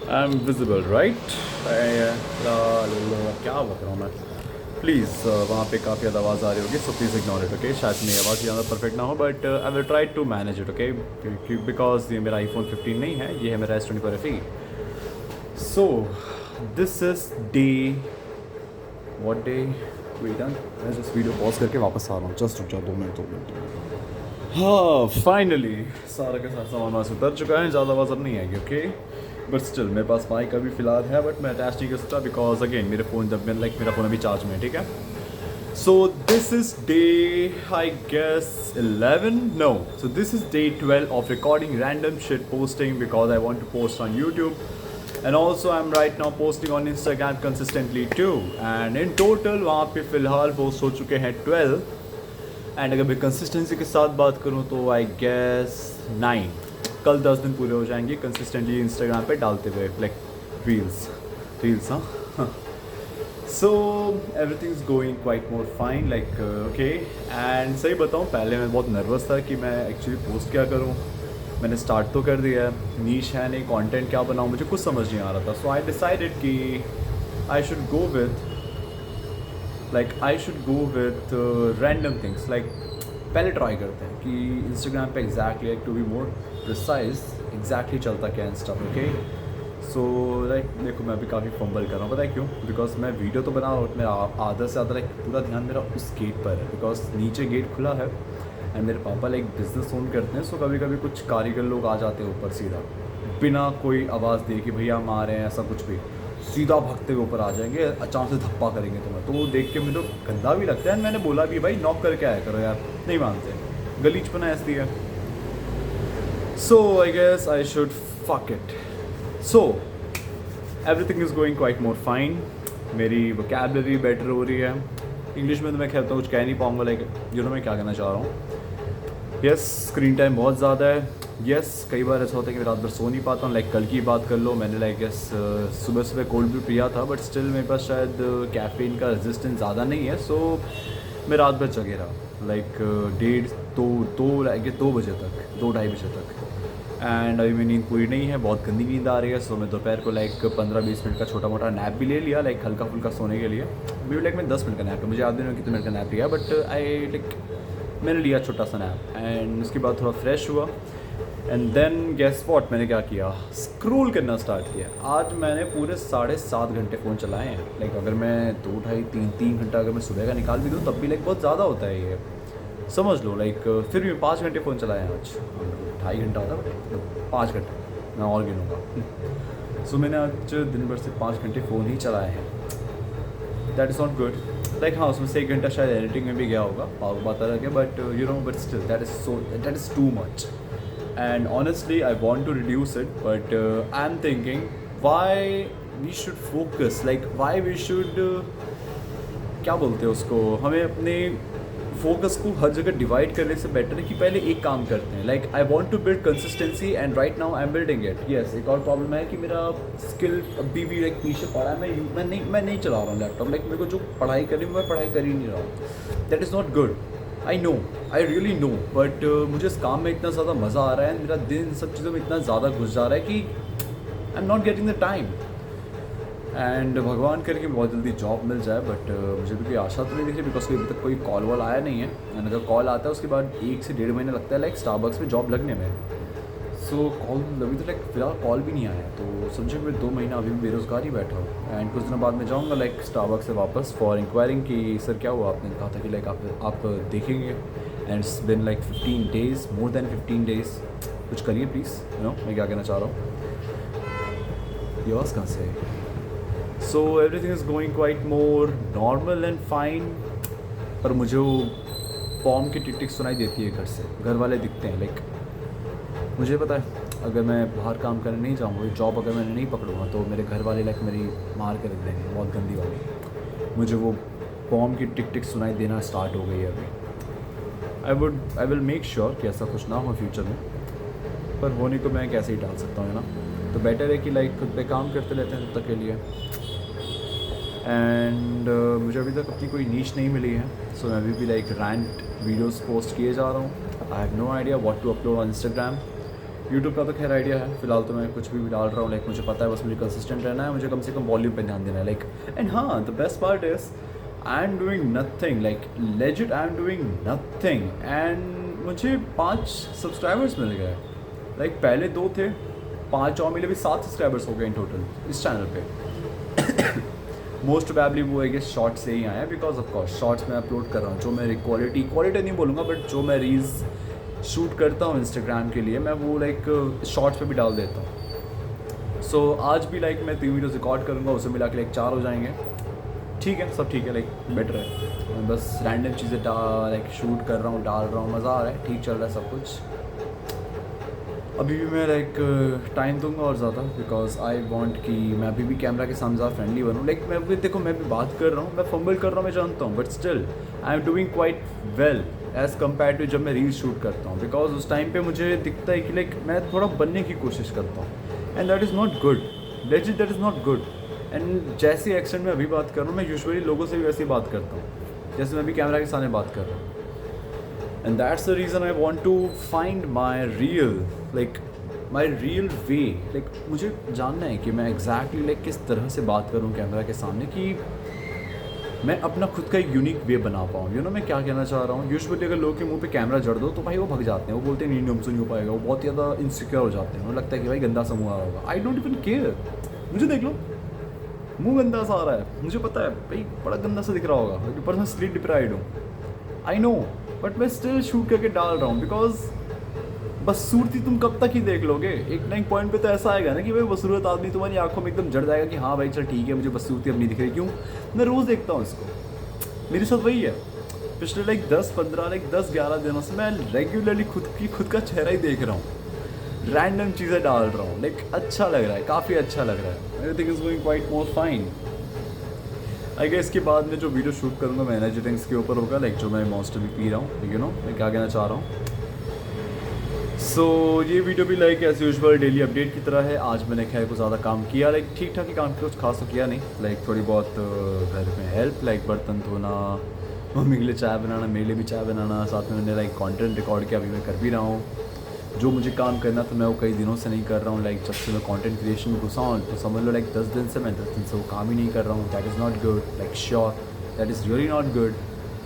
I am visible right? क्या बक रहा हूँ मैं? प्लीज़ वहाँ पे काफ़ी ज़्यादा आवाज़ आ रही होगी, so please ignore it, okay? शायद मेरी आवाज़ ज़्यादा परफेक्ट ना हो, but I will try to manage it, okay? Because ये मेरा iPhone 15 नहीं है, ये है मेरा S24 FE. So this is day, what day? Wait, मैं जस्ट वीडियो पॉज करके वापस आ रहा हूँ, जस्ट रुक जाओ 2 मिनट। हाँ, फाइनली सारा का सारा सामान वहाँ से उतर चुका है, ज़्यादा आवाज़ अब नहीं आएगी, ओके? बट स्टिल मेरे पास माइक अभी फ़िलहाल है, बट मैं अटैच नहीं कर सकता बिकॉज अगेन मेरे फ़ोन जब मैं मेरा फ़ोन अभी चार्ज में है, ठीक है? So this is day, I guess 11, no, so this is day 12 of recording random shit posting because I want to post on YouTube. And also I'm right now posting on Instagram consistently too. And in total वहाँ पे फ़िलहाल post हो चुके हैं 12. And अगर मैं consistency के साथ बात करूँ तो आई गेस 9. कल 10 दिन पूरे हो जाएंगे कंसिस्टेंटली इंस्टाग्राम पे डालते हुए, लाइक रील्स हाँ. सो everything is going quite more fine, like okay. And सही बताऊँ, पहले मैं बहुत नर्वस था कि मैं एक्चुअली पोस्ट क्या करूँ. मैंने स्टार्ट तो कर दिया है, नीश है नहीं, कंटेंट क्या बनाऊँ मुझे कुछ समझ नहीं आ रहा था. सो आई डिसाइडेड कि I should go with random things, like पहले ट्राई करते हैं कि इंस्टाग्राम पे exactly, like to be more precise, exactly चलता क्या इंस्टा पे, ओके? सो लाइक देखो, मैं भी काफ़ी फंबल कर रहा हूँ, पता है क्यों? बिकॉज मैं वीडियो तो बना रहा हूँ, मेरा आधा से ज़्यादा लाइक पूरा ध्यान मेरा उस गेट पर है, बिकॉज नीचे गेट खुला है एंड मेरे पापा लाइक बिजनेस ओन करते हैं. सो कभी कभी कुछ कारीगर लोग आ जाते हैं ऊपर सीधा, बिना कोई आवाज़ दिए कि भैया हम आ रहे हैं, ऐसा कुछ भी, सीधा भागते हुए ऊपर आ जाएंगे, अचानक से धप्पा करेंगे तुम्हें. तो वो देख के मुझे गंदा भी लगता है. मैंने बोला भी भाई नॉक करके आया करो यार, नहीं मानते, गलीचपना ऐसी है. So I guess I should fuck it. So everything is going quite more fine. मेरी वोकैबलरी बेटर हो रही है. इंग्लिश में तो मैं कहता हूँ कुछ कह नहीं पाऊँगा, लाइक यू नो मैं क्या कहना चाह रहा हूँ. यस, स्क्रीन टाइम बहुत ज़्यादा है. यस, कई बार ऐसा होता है कि मैं रात भर सो नहीं पाता हूँ. लाइक कल की बात कर लो, मैंने लाइक यस सुबह सुबह कोल्ड भी पिया था, बट स्टिल मेरे पास शायद कैफीन का रेजिस्टेंस ज़्यादा नहीं है. सो मैं रात भर जगे रहा, लाइक 2 बजे तक, 2-2:30 बजे तक. एंड अभी मेरी नींद पूरी नहीं है, बहुत गंदी नींद आ रही है. सो मैं दोपहर को लाइक 15-20 मिनट का छोटा मोटा नैप भी ले लिया, लाइक हल्का फुल्का सोने के लिए. अभी लाइक मैं 10 मिनट का नैप है, मुझे याद नहीं कितने मिनट का नैप लिया, बट आई लाइक मैंने लिया छोटा सा नैप. एंड उसके बाद थोड़ा फ्रेश हुआ. एंड देन गेस व्हाट, मैंने क्या किया, स्क्रोल करना स्टार्ट किया. आज मैंने पूरे 7.5 घंटे फ़ोन चलाए हैं. लाइक अगर मैं 2-2.5-3 घंटा अगर मैं सुबह का निकाल भी दूँ तब भी लाइक बहुत ज़्यादा होता है ये, समझ लो. लाइक फिर भी 5 घंटे फ़ोन चलाए हैं आज. 2.5 घंटा होता है बट 5 घंटे मैं और गिनूँगा. सो मैंने आज दिन भर से 5 घंटे फ़ोन ही चलाए हैं. That is not good. Like हाँ, उसमें से 1 घंटा शायद एडिटिंग में भी गया होगा, बात अलग है, but you know, but still that is too much. And honestly I want to reduce it, but I am thinking why we should focus, like why we should, क्या बोलते हैं उसको, हमें अपने फोकस को हर जगह डिवाइड करने से बेटर है कि पहले एक काम करते हैं. Like I want to build consistency and right now I am building it. Yes, एक और प्रॉब्लम है कि मेरा स्किल अभी भी लाइक पीछे पड़ा है. मैं नहीं चला रहा हूँ लैपटॉप. लाइक मेरे को जो पढ़ाई करनी है मैं पढ़ाई कर ही नहीं रहा हूँ. That is not good. I know, I really know, but मुझे इस काम में इतना ज़्यादा मज़ा आ रहा है, मेरा दिन इन सब चीज़ों में इतना ज़्यादा घुस जा रहा है कि I am not getting the time. And भगवान करके बहुत जल्दी जॉब मिल जाए, बट मुझे भी कोई आशा तो नहीं दिख रही बिकॉज अभी तक कोई कॉल वॉल आया नहीं है. एंड अगर कॉल आता है उसके बाद 1 से 1.5 महीना लगता है लाइक स्टारबक्स में जॉब लगने में. सो कॉल अभी तो लाइक फिलहाल कॉल भी नहीं आया, तो समझो मैं 2 महीना अभी भी बेरोज़गार ही बैठा हूँ. एंड कुछ दिनों बाद मैं जाऊँगा लाइक स्टारबक्स से वापस फॉर इंक्वायरिंग कि सर क्या हुआ, आपने कहा था कि लाइक आप देखेंगे. And it's been like 15 days, more than 15 days. कुछ करिए प्लीज़, यू नो मैं क्या कहना चाह रहा हूँ. ये आवाज़ कहाँ से है? सो everything is going quite more normal and fine. पर मुझे वो बॉम्ब की टिक टिक सुनाई देती है घर से, घर वाले दिखते हैं. लाइक मुझे पता है अगर मैं बाहर काम करने नहीं जाऊँगा, जॉब अगर मैंने नहीं पकड़ूँगा तो मेरे घर वाले लाइक मेरी मार के रख देंगे, बहुत गंदी वाली. मुझे वो बॉम्ब की टिक टिक सुनाई देना स्टार्ट हो गई है अभी. आई विल मेक श्योर कि ऐसा कुछ ना हो फ्यूचर में, पर होने को मैं कैसे ही डाल सकता हूँ, है ना. तो बेटर है कि लाइक खुद पे काम करते रहते हैं तब तक के लिए. एंड मुझे अभी तक अपनी कोई नीश नहीं मिली है. सो मैं अभी भी लाइक रैंट वीडियोस पोस्ट किए जा रहा हूँ. I have no idea what to upload on Instagram. YouTube का तो खैर आइडिया है, फिलहाल तो मैं कुछ भी डाल रहा हूँ, लाइक मुझे पता है बस मुझे कंसिस्टेंट रहना है, मुझे कम से कम वॉल्यूम पे ध्यान देना है, लाइक एंड हाँ the best part is I am doing nothing, like legit I am doing nothing and मुझे 5 सब्सक्राइबर्स मिल गए, लाइक पहले 2 थे, 5 और मिले भी 7 सब्सक्राइबर्स हो गए इन टोटल इस चैनल पे। मोस्ट प्रोबेबली वो है कि शॉर्ट्स से ही आया, बिकॉज ऑफ कोर्स शॉर्ट्स में अपलोड कर रहा हूँ, जो मेरी क्वालिटी नहीं बोलूँगा, बट जो मैं रील्स शूट करता हूँ इंस्टाग्राम के लिए, मैं वो लाइक शॉर्ट्स पे भी डाल देता हूँ। सो आज भी लाइक मैं 3 वीडियोस रिकॉर्ड करूँगा, उसे मिला के लाइक 4 हो जाएंगे, ठीक है, सब ठीक है, लाइक बेटर है। मैं बस रैंडम चीज़ें लाइक शूट कर रहा हूँ, डाल रहा हूँ, मज़ा आ रहा है, ठीक चल रहा है सब कुछ। अभी भी मैं लाइक टाइम दूंगा और ज़्यादा, बिकॉज आई वांट कि मैं अभी भी कैमरा के सामने ज़्यादा फ्रेंडली बनूँ, लाइक मैं भी देखो मैं भी बात कर रहा हूँ, मैं फंबल कर रहा हूँ, मैं जानता हूँ, but still I am doing quite well as compare to जब मैं रील शूट करता हूँ, बिकॉज उस टाइम पे मुझे दिखता है कि लाइक मैं थोड़ा बनने की कोशिश करता हूँ, and that is not good, legit that is not good. And जैसे एक्सेंट में अभी बात कर रहा हूँ, मैं यूजुअली लोगों से भी वैसे ही बात करता हूँ जैसे मैं भी कैमरा के सामने बात कर रहा हूँ, and that's the reason I want to find my real way, like मुझे जानना है कि मैं एग्जैक्टली लाइक किस तरह से बात करूँ कैमरा के सामने, कि मैं अपना खुद का एक यूनिक वे बना पाऊँ। मैं क्या कहना चाह रहा हूँ, यूजुअली अगर लोगों के मुंह पे कैमरा जड़ दो तो भाई वो भग जाते हैं, वो बोलते हैं नहीं हमसे नहीं हो पाएगा, वो बहुत ज़्यादा इनसिक्योर हो जाते हैं, उन्हें लगता है कि भाई गंदा सा मुँह आ रहा होगा। आई डोंट इवन केयर, मुझे देख लो मुँह गंदा सा आ रहा है, मुझे पता है भाई बड़ा गंदा सा दिख रहा होगा, ऊपर मैं स्लीप डिप्राइव्ड हूँ, आई नो, बट मैं स्टिल शूट करके डाल रहा हूँ, बिकॉज बदसूरती तुम कब तक ही देख लोगे, एक ना एक पॉइंट पे तो ऐसा आएगा ना कि भाई बदसूरत आदमी तुम्हारी आंखों में एकदम जड़ जाएगा कि हाँ भाई चल ठीक है, मुझे बदसूरती अब नहीं दिख रही। क्यों? मैं रोज़ देखता हूँ इसको, मेरे साथ वही है, पिछले लाइक 10-15 लाइक 10-11 दिनों से मैं रेगुलरली खुद का चेहरा ही देख रहा हूँ, रैंडम चीज़ें डाल रहा हूँ, लाइक अच्छा लग रहा है, काफ़ी अच्छा लग रहा है, everything is going quite more fine. I guess इसके बाद में जो वीडियो शूट करूँगा मैं एनर्जी ड्रिंक्स के ऊपर होगा, लाइक जो मैं मॉन्स्टर भी पी रहा हूँ, मैं क्या कहना चाह रहा हूँ। सो ये वीडियो भी like as usual daily update की तरह है। आज मैंने खैर कुछ ज़्यादा काम किया, लाइक ठीक ठाक ही काम किया, कुछ खास तो किया नहीं, लाइक थोड़ी बहुत घर में हेल्प, लाइक बर्तन धोना, मम्मी के लिए चाय बनाना, मेरे लिए भी चाय बनाना, साथ में मैंने लाइक कंटेंट रिकॉर्ड किया, अभी मैं कर भी रहा हूँ। जो मुझे काम करना था मैं वो कई दिनों से नहीं कर रहा हूँ, लाइक जब से मैं कंटेंट क्रिएशन में घुसा हूँ तो समझ लो लाइक 10 दिन से मैं 10 दिन से वो काम ही नहीं कर रहा हूँ। That is not good, like sure that is really not good.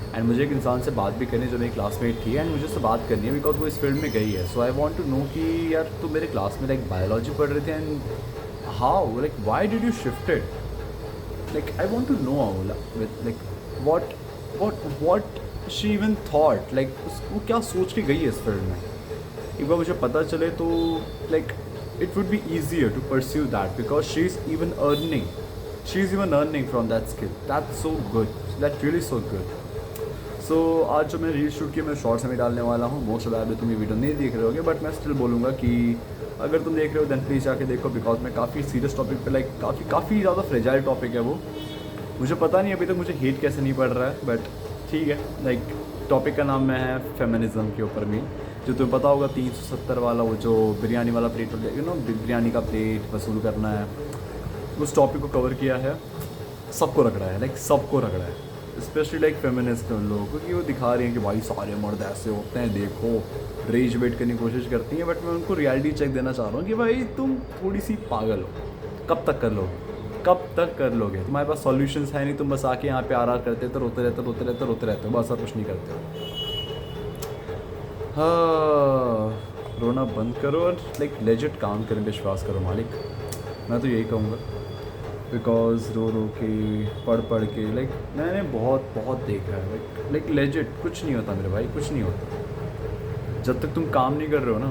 And मुझे एक इंसान से बात भी करनी है जो मेरी क्लासमेट थी, एंड मुझे उससे बात करनी है बिकॉज वो इस फील्ड में गई है। So I want to no कि यार तुम मेरे क्लास में लाइक बायोलॉजी पढ़ रहे थे, and how like why did you shifted, like I want to know like what she even thought, like वो क्या सोच के गई है इस फील्ड में। एक बार मुझे पता चले तो like it would be easier to pursue that because she is even earning from that skill. That's so good, that really so good. So आज जो मैं रील शूट की मैं शॉर्ट्स में डालने वाला हूँ। मोस्ट ऑफ तुम ये वीडियो नहीं देख रहे होगे, बट मैं स्टिल बोलूँगा कि अगर तुम देख रहे हो दैन प्लीज़ जाके देखो, बिकॉज मैं काफ़ी सीरियस टॉपिक पे लाइक काफ़ी ज़्यादा फ्रेजाइल टॉपिक है वो। मुझे पता नहीं अभी तक मुझे हेट कैसे नहीं पड़ रहा है, बट ठीक है। लाइक टॉपिक का नाम मैं है फेमिनिज्म के ऊपर में, जो तुम्हें पता होगा 370 वाला वो जो बिरयानी वाला प्लेट, बिरयानी का प्लेट वसूल करना है, उस टॉपिक को कवर किया है। सबको रगड़ा है, लाइक सबको रगड़ा है, स्पेशली लाइक फेमिनिस्ट लोगों को, कि वो दिखा रही हैं कि भाई सारे मर्द ऐसे होते हैं, देखो रेज वेट करने की कोशिश करती हैं। बट मैं उनको रियलिटी चेक देना चाह रहा हूँ कि भाई तुम थोड़ी सी पागल हो, कब तक कर लोगे, कब तक कर लोगे? तुम्हारे पास सॉल्यूशंस है नहीं, तुम बस आके यहाँ पे आर करते तो रोते रहते हो, बस और कुछ नहीं करते हो। हाँ, रोना बंद करो और लाइक लेजिट काम करने पे विश्वास करो मालिक, मैं तो यही कहूँगा। बिकॉज रो के पढ़ के लाइक मैंने बहुत देखा है, लाइक लेजिट कुछ नहीं होता मेरे भाई, कुछ नहीं होता। जब तक तुम काम नहीं कर रहे हो ना,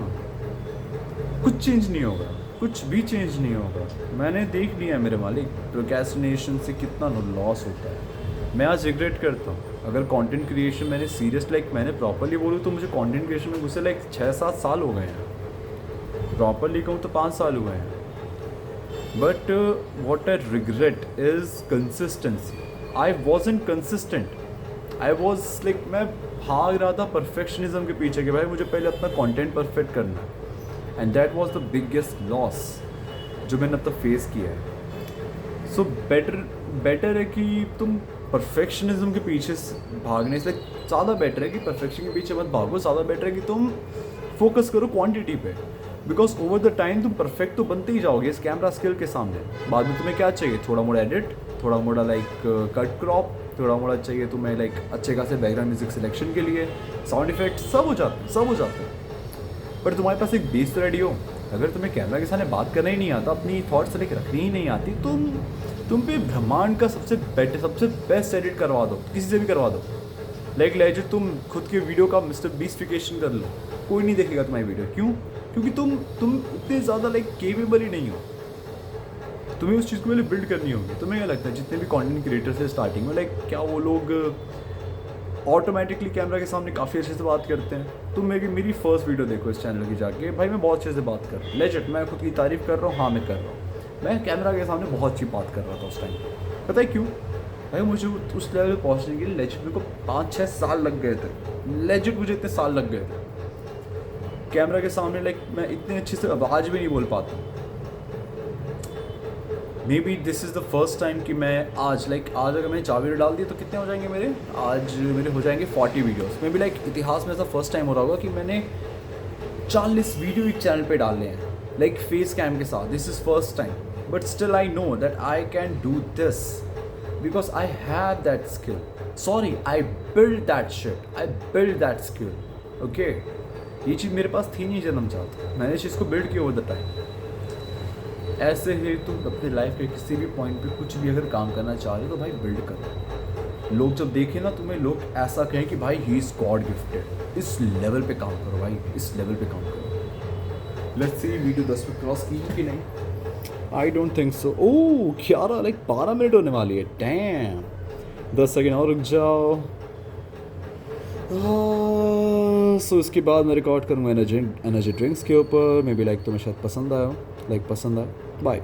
कुछ चेंज नहीं होगा, कुछ भी चेंज नहीं होगा। मैंने देख लिया मेरे मालिक, प्रोक्रेस्टिनेशन से कितना लॉस होता है। मैं आज रिग्रेट करता हूँ। अगर कंटेंट क्रिएशन मैंने सीरियस लाइक मैंने प्रॉपरली बोलूँ तो मुझे कंटेंट क्रिएशन में घुसे लाइक 6-7 साल हो गए हैं, प्रॉपरली कहूँ तो 5 साल हुए हैं। But what I regret is consistency. I wasn't consistent. I was like मैं भाग रहा था परफेक्शनिज्म के पीछे कि भाई मुझे पहले अपना कंटेंट परफेक्ट करना है, and that was the biggest loss जो मैंने अब तक फेस किया है। सो बेटर है कि तुम परफेक्शनिज्म के पीछे भागने से ज़्यादा बेटर है कि परफेक्शन के पीछे मत भागो, ज़्यादा बेटर है कि तुम फोकस करो क्वांटिटी पे। बिकॉज ओवर द टाइम तुम परफेक्ट तो बनते ही जाओगे इस कैमरा स्किल के सामने। बाद में तुम्हें क्या चाहिए, थोड़ा मोड़ा एडिट, थोड़ा मोड़ा लाइक कट क्रॉप, थोड़ा मोड़ा चाहिए तुम्हें लाइक अच्छे खासे बैकग्राउंड म्यूजिक सिलेक्शन के लिए, साउंड इफेक्ट, सब हो जाते हैं। पर तुम्हारे पास एक बेस तो रेडी हो। अगर तुम्हें कैमरा के सामने बात करना ही नहीं आता, अपनी थॉट्स लाइक रखनी ही नहीं आती, तुम पे ब्रह्मांड का सबसे बेस्ट एडिट करवा दो, किसी से भी करवा दो। लाइक लेजिट तुम खुद के वीडियो का मिस्टर बीस्टिफिकेशन कर लो, कोई नहीं देखेगा तुम्हारी वीडियो। क्यों? क्योंकि तुम इतने ज़्यादा लाइक केपेबल ही नहीं हो। तुम्हें उस चीज़ को पहले बिल्ड करनी होगी। तुम्हें क्या लगता है जितने भी कंटेंट क्रिएटर्स है स्टार्टिंग में, लाइक क्या वो लोग ऑटोमेटिकली कैमरा के सामने काफ़ी अच्छे से बात करते हैं? तुम मेरी फर्स्ट वीडियो देखो इस चैनल की जाके, भाई मैं बहुत अच्छे से बात कर रहा हूँ, लेजिट मैं खुद की तारीफ़ कर रहा हूँ, हाँ मैं कर रहा हूँ। मैं कैमरा के सामने बहुत अच्छी बात कर रहा था उस टाइम। पता है क्यों? भाई मुझे उस लेवल पे पहुँचने के लिए लेजिट मेरे को 5-6 साल लग गए थे। लेजिट मुझे इतने साल लग गए थे कैमरा के सामने। लाइक मैं इतने अच्छे से आवाज़ भी नहीं बोल पाता। May be this is the first time कि मैं आज अगर मैंने 4 वीडियो डाल दिए तो कितने हो जाएंगे मेरे? आज मेरे हो जाएंगे 40 वीडियोस। मे बी लाइक इतिहास में ऐसा फर्स्ट टाइम हो रहा होगा कि मैंने 40 वीडियो एक चैनल पे डाले हैं लाइक फेस कैम के साथ। This is first time, but still I know that I can do this because I have that skill. Sorry, I build that shit, I build that skill. Okay, ये चीज़ मेरे पास थी नहीं जन्म जात, मैंने इस चीज़ को बिल्ड किया ओवर द टाइम। ऐसे ही तुम अपने लाइफ के किसी भी पॉइंट पे कुछ भी अगर काम करना चाह रहे हो तो भाई बिल्ड करो। लोग जब देखें ना तुम्हें, लोग ऐसा कहें कि भाई ही इज़ गॉड गिफ्टेड। इस लेवल पे काम करो भाई, इस लेवल पे काम करो। लेट्स सी वीडियो 10 पे क्रॉस की कि नहीं। I don't think so. Oh 11 like 12 minute होने वाली है। डैम, 10 सेकेंड और रुक जाओ। सो इसके बाद मैं रिकॉर्ड करूँगा एनर्जी ड्रिंक्स के ऊपर। मे बी लाइक तुम्हें शायद पसंद आया हो, लाइक पसंद आए